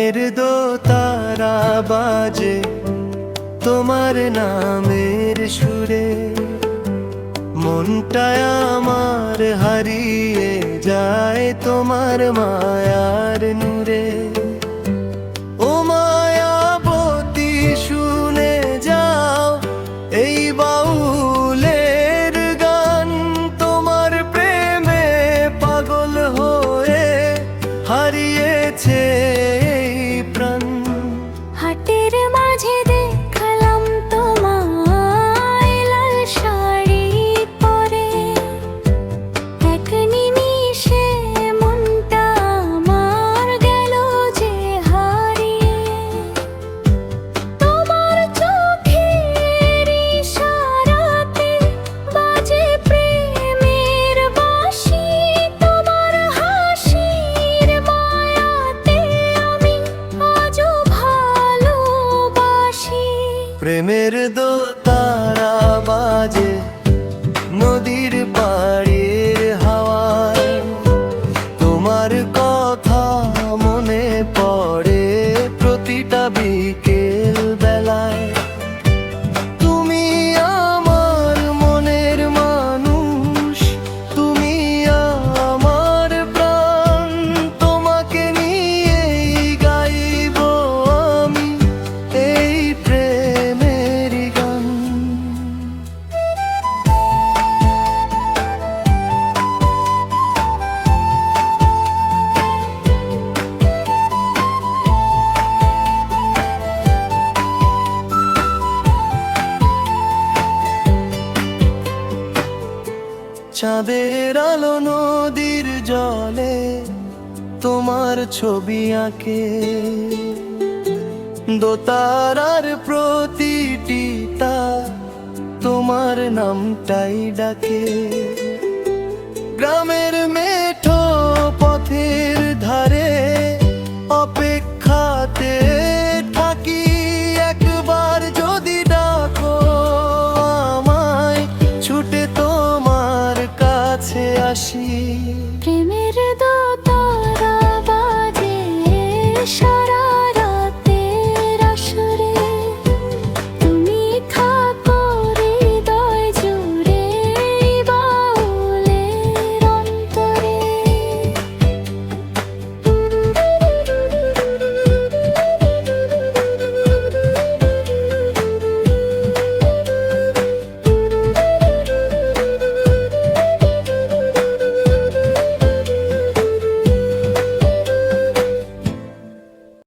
প্রেমের দোতারা বাজে তোমার নামের সুরে, মনটায় আমার হারিয়ে যায় তোমার মায়ার নূরে। ও মায়াবতী শুনে যাও এই বাউলের গান, তোমার প্রেমে পাগল হয়ে হারিয়েছে এই প্রাণ। হাটের মাঝে দেখলাম তোমায় লাল শাড়ি পরে, এক নিমিষে মনটা আমার গেল যে হারিয়ে। তোমার চোখের ইশারাতে বাজে প্রেমের বাঁশি, তোমার হাসির মায়াতে আমি আজও ভালোবাসি। প্রেমের দোতারা বাজে নদীর পাড়ের হাওয়ায়, তোমার কথা মনে পড়ে প্রতিটা বিকেল বেলায়। তুমি আমার মনের মানুষ, তুমি আমার প্রাণ, তোমাকে নিয়েই গাইব আমি এই প্রেমের গান। চাঁদের আলো নদীর জলে তোমার ছবি আঁকে, দোতারার প্রতিটি তার তোমার নামটাই ডাকে। গ্রামের মেঠো পথের ধারে অপেক্ষাতে